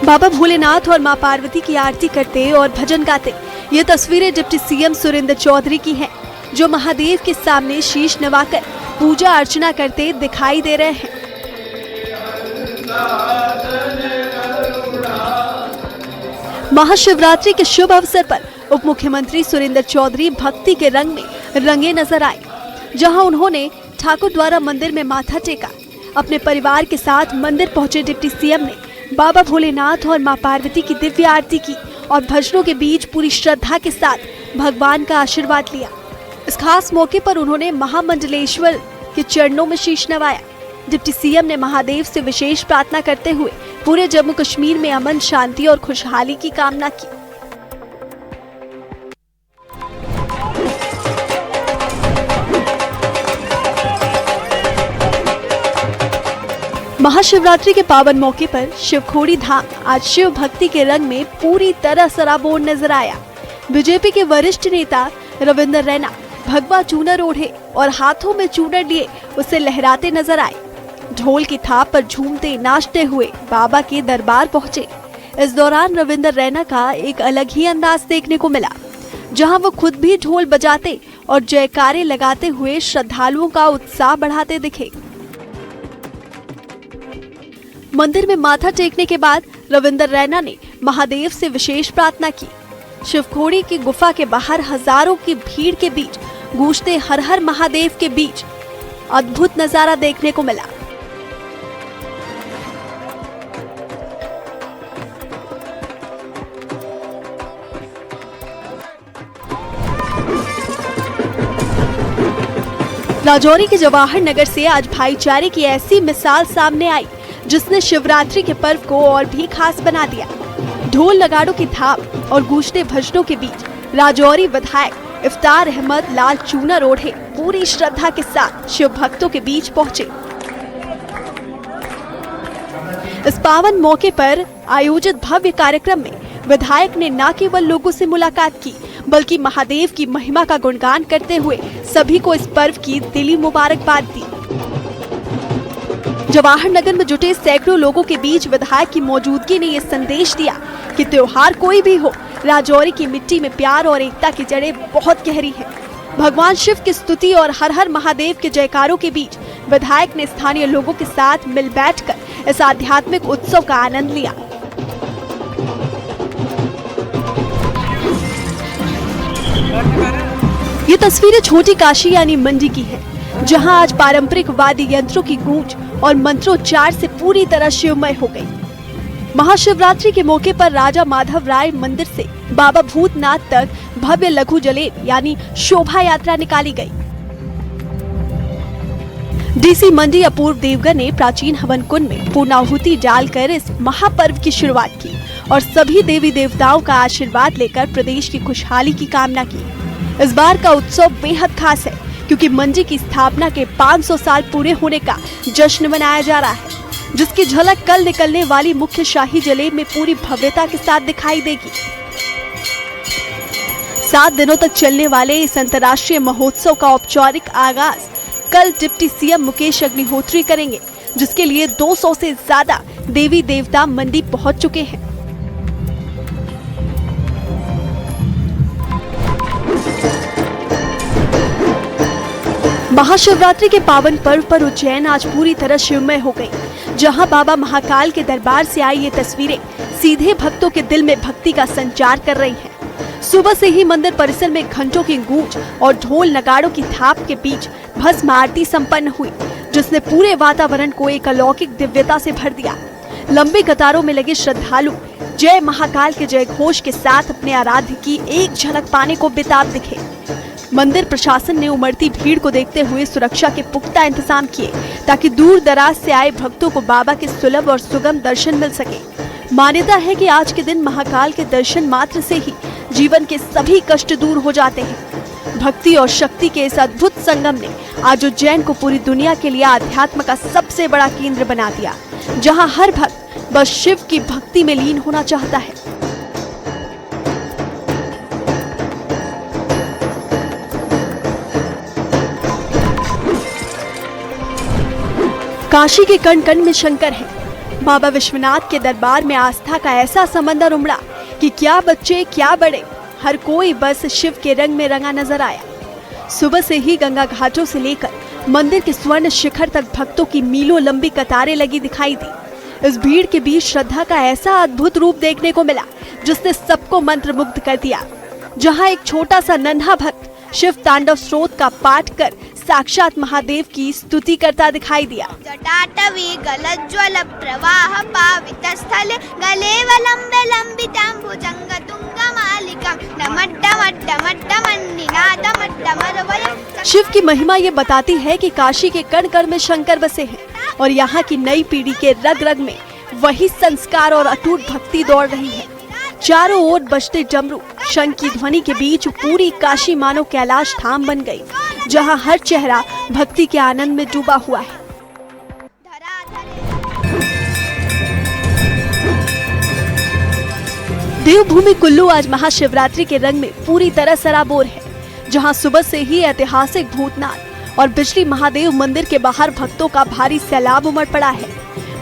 बाबा भोलेनाथ और मां पार्वती की आरती करते और भजन गाते ये तस्वीरें डिप्टी सीएम सुरेंद्र चौधरी की हैं, जो महादेव के सामने शीश नवाकर पूजा अर्चना करते दिखाई दे रहे हैं। महाशिवरात्रि के शुभ अवसर पर उप मुख्यमंत्री सुरेंद्र चौधरी भक्ति के रंग में रंगे नजर आए, जहां उन्होंने ठाकुर द्वारा मंदिर में माथा टेका। अपने परिवार के साथ मंदिर पहुंचे डिप्टी सीएम ने बाबा भोलेनाथ और मां पार्वती की दिव्य आरती की और भजनों के बीच पूरी श्रद्धा के साथ भगवान का आशीर्वाद लिया। इस खास मौके पर उन्होंने महामंडलेश्वर के चरणों में शीश नवाया। डिप्टी सीएम ने महादेव से विशेष प्रार्थना करते हुए पूरे जम्मू कश्मीर में अमन, शांति और खुशहाली की कामना की। महाशिवरात्रि के पावन मौके पर शिवखोड़ी धाम आज शिव भक्ति के रंग में पूरी तरह सराबोर नजर आया। बीजेपी के वरिष्ठ नेता रविंदर रैना भगवा चूनर ओढ़े और हाथों में चूनर लिए उसे लहराते नजर आए। ढोल की थाप पर झूमते नाचते हुए बाबा के दरबार पहुंचे। इस दौरान रविंदर रैना का एक अलग ही अंदाज देखने को मिला, जहां वो खुद भी ढोल बजाते और जयकारे लगाते हुए श्रद्धालुओं का उत्साह बढ़ाते दिखे। मंदिर में माथा टेकने के बाद रविंदर रैना ने महादेव से विशेष प्रार्थना की। शिवखोड़ी की गुफा के बाहर हजारों की भीड़ के बीच गूंजते हर हर महादेव के बीच अद्भुत नजारा देखने को मिला। राजौरी के जवाहर नगर से आज भाईचारे की ऐसी मिसाल सामने आई, जिसने शिवरात्रि के पर्व को और भी खास बना दिया। ढोल नगाड़ों की थाप और गूंजते भजनों के बीच राजौरी विधायक इफ्तार अहमद लाल चूनर ओढ़े पूरी श्रद्धा के साथ शिव भक्तों के बीच पहुंचे। इस पावन मौके पर आयोजित भव्य कार्यक्रम में विधायक ने न केवल लोगों से मुलाकात की, बल्कि महादेव की महिमा का गुणगान करते हुए सभी को इस पर्व की दिली मुबारकबाद दी। जवाहर नगर में जुटे सैकड़ों लोगों के बीच विधायक की मौजूदगी ने ये संदेश दिया कि त्योहार कोई भी हो, राजौरी की मिट्टी में प्यार और एकता की जड़ें बहुत गहरी है। भगवान शिव की स्तुति और हर हर महादेव के जयकारों के बीच विधायक ने स्थानीय लोगों के साथ मिल बैठकर इस आध्यात्मिक उत्सव का आनंद लिया। ये तस्वीरें छोटी काशी यानी मंडी की है, जहां आज पारंपरिक वाद्य यंत्रों की गूंज और मंत्रोच्चार से पूरी तरह शिवमय हो गई। महाशिवरात्रि के मौके पर राजा माधव राय मंदिर से बाबा भूतनाथ तक भव्य लघु जलेब यानी शोभा यात्रा निकाली गई। डीसी मंडी अपूर्व देवगन ने प्राचीन हवन कुंड में पूर्णाहुति डालकर इस महापर्व की शुरुआत की और सभी देवी देवताओं का आशीर्वाद लेकर प्रदेश की खुशहाली की कामना की। इस बार का उत्सव बेहद खास है, क्योंकि मंडी की स्थापना के 500 साल पूरे होने का जश्न मनाया जा रहा है, जिसकी झलक कल निकलने वाली मुख्य शाही जलेब में पूरी भव्यता के साथ दिखाई देगी। 7 दिनों तक चलने वाले इस अंतर्राष्ट्रीय महोत्सव का औपचारिक आगाज कल डिप्टी सीएम मुकेश अग्निहोत्री करेंगे, जिसके लिए 200 से ज्यादा देवी देवता मंडी पहुंच चुके हैं। महाशिवरात्रि के पावन पर्व पर उज्जैन आज पूरी तरह शिवमय हो गई, जहां बाबा महाकाल के दरबार से आई ये तस्वीरें सीधे भक्तों के दिल में भक्ति का संचार कर रही हैं। सुबह से ही मंदिर परिसर में घंटों की गूंज और ढोल नगाड़ों की थाप के बीच भस्म आरती संपन्न हुई, जिसने पूरे वातावरण को एक अलौकिक दिव्यता से भर दिया। लंबी कतारों में लगे श्रद्धालु जय महाकाल के जय घोष के साथ अपने आराध्य की एक झलक पाने को बेताब दिखे। मंदिर प्रशासन ने उमड़ती भीड़ को देखते हुए सुरक्षा के पुख्ता इंतजाम किए, ताकि दूर दराज से आए भक्तों को बाबा के सुलभ और सुगम दर्शन मिल सके। मान्यता है कि आज के दिन महाकाल के दर्शन मात्र से ही जीवन के सभी कष्ट दूर हो जाते हैं। भक्ति और शक्ति के इस अद्भुत संगम ने आज उज्जैन को पूरी दुनिया के लिए आध्यात्म का सबसे बड़ा केंद्र बना दिया, जहां हर भक्त बस शिव की भक्ति में लीन होना चाहता है। काशी के कण कण में शंकर है, बाबा विश्वनाथ के दरबार में आस्था का ऐसा समंदर उमड़ा कि क्या बच्चे क्या बड़े, हर कोई बस शिव के रंग में रंगा नजर आया। सुबह से ही गंगा घाटों से लेकर मंदिर के स्वर्ण शिखर तक भक्तों की मीलों लंबी कतारें लगी दिखाई दी। इस भीड़ के बीच श्रद्धा का ऐसा अद्भुत रूप देखने को मिला जिसने सबको मंत्रमुग्ध कर दिया। जहां एक छोटा सा नन्हा भक्त शिव तांडव स्रोत का पाठ कर साक्षात महादेव की स्तुति करता दिखाई दिया। जटाटवी गलज्ज्वल प्रवाह पावित स्थल गलेवलंबे लंबितां भुजंग तुंगमालिकां नमड्डमड्डमड्डमन्निनादमड्डमरवयं। शिव की महिमा ये बताती है कि काशी के कण कण में शंकर बसे हैं और यहाँ की नई पीढ़ी के रग रग में वही संस्कार और अटूट भक्ति दौड़ रही है। चारों ओर बजते डमरू शंख की ध्वनि के बीच पूरी काशी मानो कैलाश धाम बन गई, जहाँ हर चेहरा भक्ति के आनंद में डूबा हुआ है। देवभूमि कुल्लू आज महाशिवरात्रि के रंग में पूरी तरह सराबोर है, जहां सुबह से ही ऐतिहासिक भूतनाथ और बिजली महादेव मंदिर के बाहर भक्तों का भारी सैलाब उमड़ पड़ा है।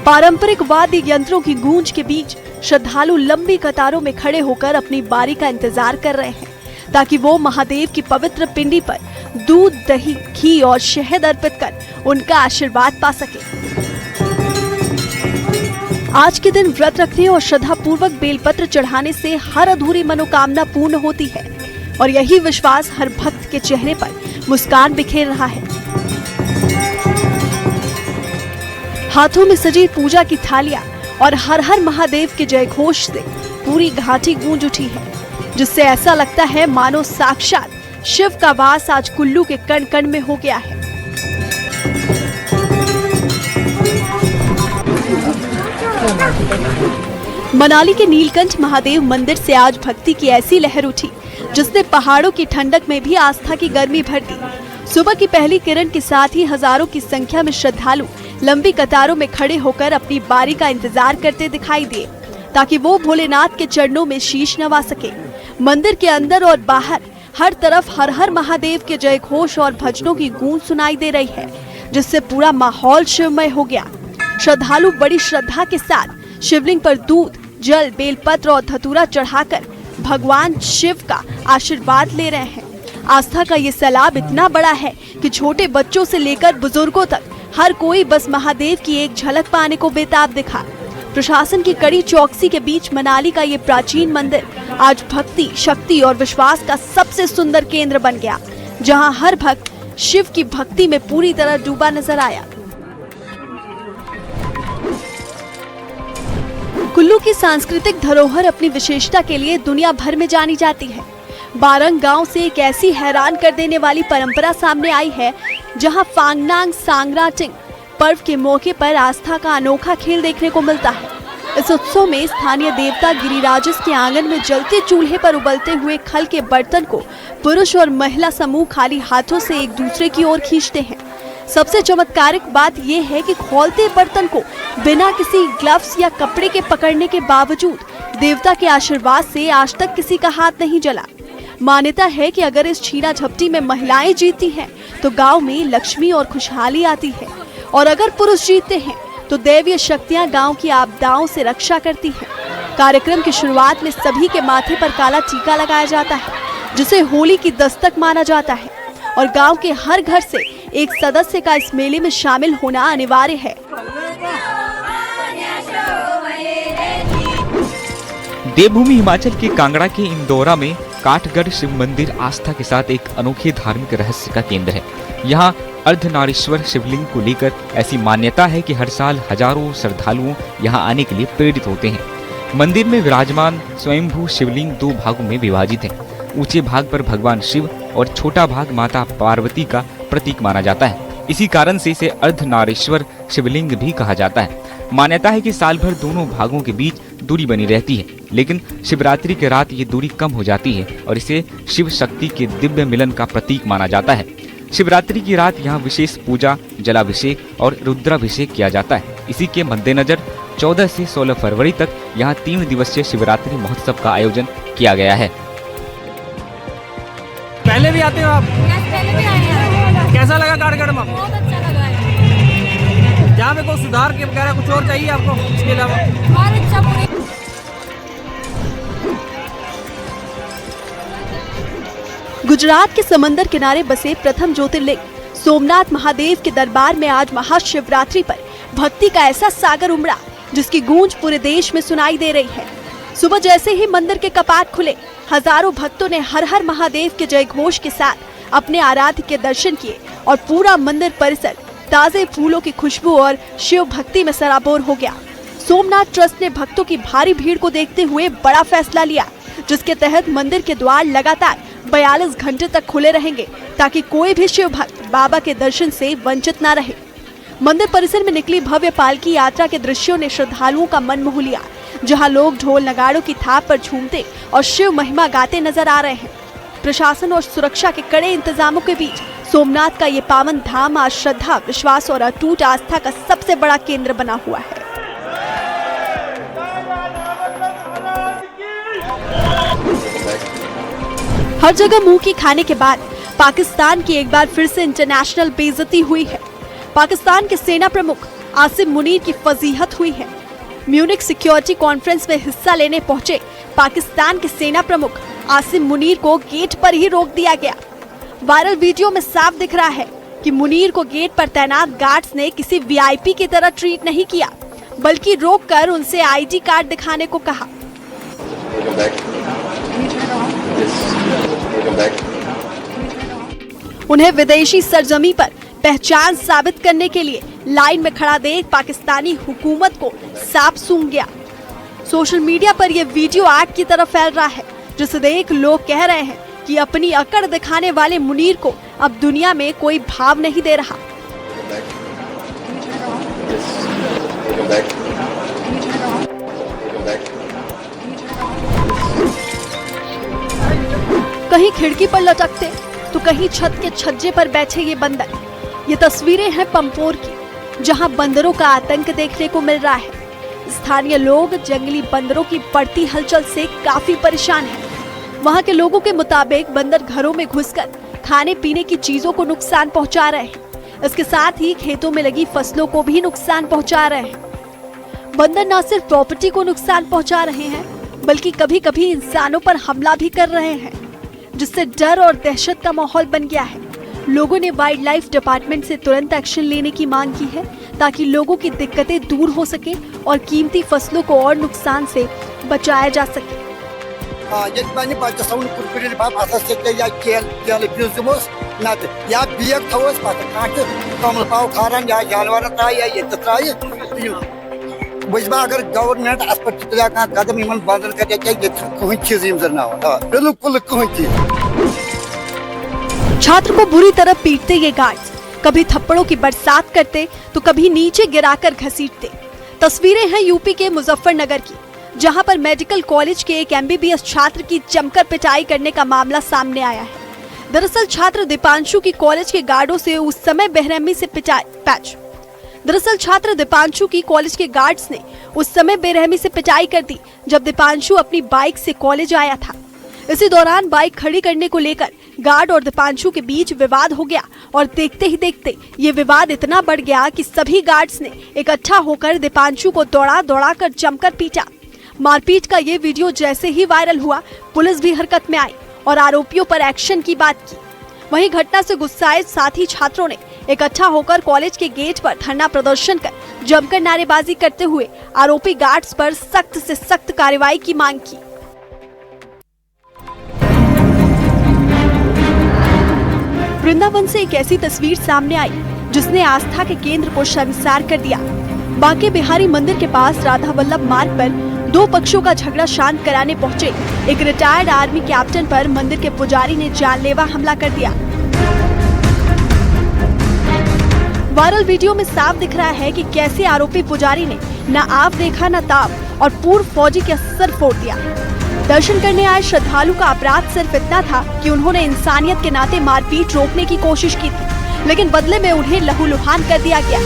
पारंपरिक वाद्य यंत्रों की गूंज के बीच श्रद्धालु लंबी कतारों में खड़े होकर अपनी बारी का इंतजार कर रहे हैं, ताकि वो महादेव की पवित्र पिंडी पर दूध, दही, घी और शहद अर्पित कर उनका आशीर्वाद पा सके। आज के दिन व्रत रखने और श्रद्धा पूर्वक बेलपत्र चढ़ाने से हर अधूरी मनोकामना पूर्ण होती है और यही विश्वास हर भक्त के चेहरे पर मुस्कान बिखेर रहा है। हाथों में सजी पूजा की थालियां और हर हर महादेव के जय घोष से पूरी घाटी गूंज उठी है, जिससे ऐसा लगता है मानो साक्षात शिव का वास आज कुल्लू के कण कण में हो गया है। मनाली के नीलकंठ महादेव मंदिर से आज भक्ति की ऐसी लहर उठी जिसने पहाड़ों की ठंडक में भी आस्था की गर्मी भर दी। सुबह की पहली किरण के साथ ही हजारों की संख्या में श्रद्धालु लंबी कतारों में खड़े होकर अपनी बारी का इंतजार करते दिखाई दिए, ताकि वो भोलेनाथ के चरणों में शीश नवा सके। मंदिर के अंदर और बाहर हर तरफ हर हर महादेव के जय घोष और भजनों की गूंज सुनाई दे रही है, जिससे पूरा माहौल शिवमय हो गया। श्रद्धालु बड़ी श्रद्धा के साथ शिवलिंग पर दूध, जल, बेलपत्र और धतूरा चढ़ाकर भगवान शिव का आशीर्वाद ले रहे हैं। आस्था का ये सैलाब इतना बड़ा है कि छोटे बच्चों से लेकर बुजुर्गों तक हर कोई बस महादेव की एक झलक पाने को बेताब दिखा। प्रशासन की कड़ी चौकसी के बीच मनाली का ये प्राचीन मंदिर आज भक्ति, शक्ति और विश्वास का सबसे सुंदर केंद्र बन गया, जहां हर भक्त शिव की भक्ति में पूरी तरह डूबा नजर आया। कुल्लू की सांस्कृतिक धरोहर अपनी विशेषता के लिए दुनिया भर में जानी जाती है। बारंग गांव से एक ऐसी हैरान कर देने वाली परंपरा सामने आई है, जहां फांगनांग सांगराटिंग पर्व के मौके पर आस्था का अनोखा खेल देखने को मिलता है। इस उत्सव में स्थानीय देवता गिरिराजस के आंगन में जलते चूल्हे पर उबलते हुए खल के बर्तन को पुरुष और महिला समूह खाली हाथों से एक दूसरे की ओर खींचते हैं। सबसे चमत्कारिक बात यह है कि खौलते बर्तन को बिना किसी ग्लव्स या कपड़े के पकड़ने के बावजूद देवता के आशीर्वाद से आज तक किसी का हाथ नहीं जला। मान्यता है कि अगर इस छीना झपटी में महिलाएं जीतती हैं तो गांव में लक्ष्मी और खुशहाली आती है, और अगर पुरुष जीतते हैं तो दैवीय शक्तियां गांव की आपदाओं से रक्षा करती हैं। कार्यक्रम की शुरुआत में सभी के माथे पर काला टीका लगाया जाता है, जिसे होली की दस्तक माना जाता है, और गांव के हर घर से एक सदस्य का इस मेले में शामिल होना अनिवार्य है। देवभूमि हिमाचल के कांगड़ा के इंदौरा में काठगढ़ शिव मंदिर आस्था के साथ एक अनोखे धार्मिक रहस्य का केंद्र है। यहाँ अर्धनारीश्वर शिवलिंग को लेकर ऐसी मान्यता है कि हर साल हजारों श्रद्धालुओं यहाँ आने के लिए प्रेरित होते हैं। मंदिर में विराजमान स्वयंभू शिवलिंग दो भागों में विभाजित है। ऊंचे भाग पर भगवान शिव और छोटा भाग माता पार्वती का प्रतीक माना जाता है। इसी कारण से इसे अर्धनारीश्वर शिवलिंग भी कहा जाता है। मान्यता है कि साल भर दोनों भागों के बीच दूरी बनी रहती है, लेकिन शिवरात्रि के रात ये दूरी कम हो जाती है और इसे शिव शक्ति के दिव्य मिलन का प्रतीक माना जाता है। शिवरात्रि की रात यहाँ विशेष पूजा, जलाभिषेक और रुद्राभिषेक किया जाता है। इसी के मद्देनजर 14 से 16 फरवरी तक यहाँ 3 दिवसीय शिवरात्रि महोत्सव का आयोजन किया गया है। पहले भी आते हो आप? पहले भी आए हैं। कैसा लगा काठगढ़ में? बहुत अच्छा लगा है। यहाँ पे कोई सुधार के वगैरह कुछ और चाहिए आपको इसके अलावा? गुजरात के समंदर किनारे बसे प्रथम ज्योतिर्लिंग सोमनाथ महादेव के दरबार में आज महाशिवरात्रि पर भक्ति का ऐसा सागर उमड़ा जिसकी गूंज पूरे देश में सुनाई दे रही है। सुबह जैसे ही मंदिर के कपाट खुले, हजारों भक्तों ने हर हर महादेव के जय घोष के साथ अपने आराध्य के दर्शन किए और पूरा मंदिर परिसर ताजे फूलों की खुशबू और शिव भक्ति में सराबोर हो गया। सोमनाथ ट्रस्ट ने भक्तों की भारी भीड़ को देखते हुए बड़ा फैसला लिया, जिसके तहत मंदिर के द्वार लगातार 42 घंटे तक खुले रहेंगे ताकि कोई भी शिव भक्त बाबा के दर्शन से वंचित न रहे। मंदिर परिसर में निकली भव्य पालकी यात्रा के दृश्यों ने श्रद्धालुओं का मन मोह लिया, जहां लोग ढोल नगाड़ों की थाप पर झूमते और शिव महिमा गाते नजर आ रहे हैं। प्रशासन और सुरक्षा के कड़े इंतजामों के बीच सोमनाथ का ये पावन धाम आज श्रद्धा, विश्वास और अटूट आस्था का सबसे बड़ा केंद्र बना हुआ है। हर जगह मुंह की खाने के बाद पाकिस्तान की एक बार फिर से इंटरनेशनल बेइज्जती हुई है। पाकिस्तान के सेना प्रमुख आसिम मुनीर की फजीहत हुई है। म्यूनिख सिक्योरिटी कॉन्फ्रेंस में हिस्सा लेने पहुंचे पाकिस्तान के सेना प्रमुख आसिम मुनीर को गेट पर ही रोक दिया गया। वायरल वीडियो में साफ दिख रहा है कि मुनीर को गेट पर तैनात गार्ड्स ने किसी वीआईपी की तरह ट्रीट नहीं किया, बल्कि रोककर उनसे आईडी कार्ड दिखाने को कहा। उन्हें विदेशी सरजमी पर पहचान साबित करने के लिए लाइन में खड़ा देख पाकिस्तानी हुकूमत को साफ सूंघ गया। सोशल मीडिया पर यह वीडियो आग की तरह फैल रहा है, जिसे देख लोग कह रहे हैं कि अपनी अकड़ दिखाने वाले मुनीर को अब दुनिया में कोई भाव नहीं दे रहा। कहीं खिड़की पर लटकते तो कहीं छत के छज्जे पर बैठे ये बंदर। ये तस्वीरें हैं पंपोर की, जहां बंदरों का आतंक देखने को मिल रहा है। स्थानीय लोग जंगली बंदरों की बढ़ती हलचल से काफी परेशान हैं। वहां के लोगों के मुताबिक बंदर घरों में घुसकर खाने पीने की चीजों को नुकसान पहुंचा रहे हैं। इसके साथ ही खेतों में लगी फसलों को भी नुकसान पहुंचा रहे हैं। बंदर न सिर्फ प्रॉपर्टी को नुकसान पहुंचा रहे हैं, बल्कि कभी कभी इंसानों पर हमला भी कर रहे हैं, जिससे डर और दहशत का माहौल बन गया है। लोगों ने वाइल्ड लाइफ डिपार्टमेंट से तुरंत एक्शन लेने की मांग की है, ताकि लोगों की दिक्कतें दूर हो सके और कीमती फसलों को और नुकसान से बचाया जा सके। अगर गवर्नमेंट कदम बंद बिल्कुल छात्र को बुरी तरह पीटते ये गार्ड्स, कभी थप्पड़ों की बरसात करते तो कभी नीचे गिराकर घसीटते। तस्वीरें हैं यूपी के मुजफ्फरनगर की, जहां पर मेडिकल कॉलेज के एक एमबीबीएस छात्र की जमकर पिटाई करने का मामला सामने आया है। दरअसल छात्र दीपांशु की कॉलेज के गार्डों से उस समय बेरहमी से पिटाई कर दी जब दीपांशु अपनी बाइक से कॉलेज आया था। इसी दौरान बाइक खड़ी करने को लेकर गार्ड और दीपांशु के बीच विवाद हो गया और देखते ही देखते ये विवाद इतना बढ़ गया कि सभी गार्ड्स ने इकट्ठा होकर दीपांशु को दौड़ा कर जमकर पीटा। मारपीट का ये वीडियो जैसे ही वायरल हुआ, पुलिस भी हरकत में आई और आरोपियों पर एक्शन की बात की। वहीं घटना से गुस्साए साथी छात्रों ने इकट्ठा होकर कॉलेज के गेट पर धरना प्रदर्शन कर जमकर नारेबाजी करते हुए आरोपी गार्ड्स पर सख्त से सख्त कार्रवाई की मांग की। वृंदावन से एक ऐसी तस्वीर सामने आई जिसने आस्था के केंद्र को शर्मसार कर दिया। बांके बिहारी मंदिर के पास राधा वल्लभ मार्ग पर दो पक्षों का झगड़ा शांत कराने पहुंचे एक रिटायर्ड आर्मी कैप्टन पर मंदिर के पुजारी ने जानलेवा हमला कर दिया। वायरल वीडियो में साफ दिख रहा है कि कैसे आरोपी पुजारी ने न आव देखा न ताव और पूर्व फौजी के सर फोड़ दिया। दर्शन करने आए श्रद्धालु का अपराध सिर्फ इतना था कि उन्होंने इंसानियत के नाते मारपीट रोकने की कोशिश की थी, लेकिन बदले में उन्हें लहूलुहान कर दिया गया।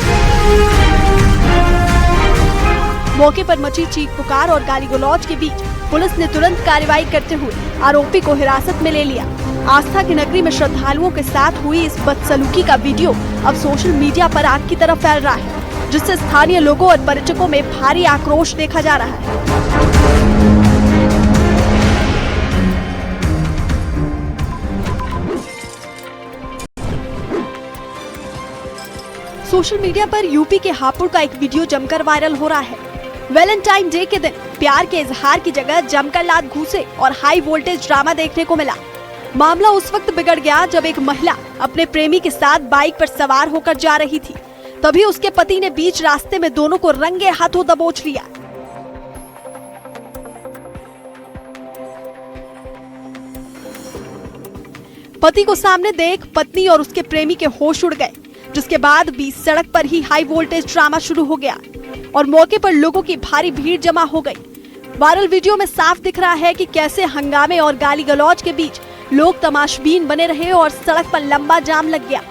मौके पर मची चीख पुकार और गाली गलौज के बीच पुलिस ने तुरंत कार्रवाई करते हुए आरोपी को हिरासत में ले लिया। आस्था की नगरी में श्रद्धालुओं के साथ हुई इस बदसलूकी का वीडियो अब सोशल मीडिया पर आग की तरह फैल रहा है। जिससे स्थानीय लोगों और पर्यटकों में भारी आक्रोश देखा जा रहा है। सोशल मीडिया पर यूपी के हापुड़ का एक वीडियो जमकर वायरल हो रहा है। वैलेंटाइन डे के दिन प्यार के इजहार की जगह जमकर लात घूंसे और हाई वोल्टेज ड्रामा देखने को मिला। मामला उस वक्त बिगड़ गया जब एक महिला अपने प्रेमी के साथ बाइक पर सवार होकर जा रही थी। तभी उसके पति ने बीच रास्ते में दोनों को रंगे हाथों दबोच लिया। पति को सामने देख पत्नी और उसके प्रेमी के होश उड़ गए, जिसके बाद बीच सड़क पर ही हाई वोल्टेज ड्रामा शुरू हो गया और मौके पर लोगों की भारी भीड़ जमा हो गई। वायरल वीडियो में साफ दिख रहा है कि कैसे हंगामे और गाली गलौज के बीच लोग तमाशबीन बने रहे और सड़क पर लंबा जाम लग गया।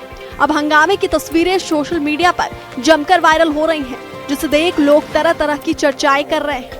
अब हंगामे की तस्वीरें सोशल मीडिया पर जमकर वायरल हो रही हैं, जिसे देख लोग तरह तरह की चर्चाएं कर रहे हैं।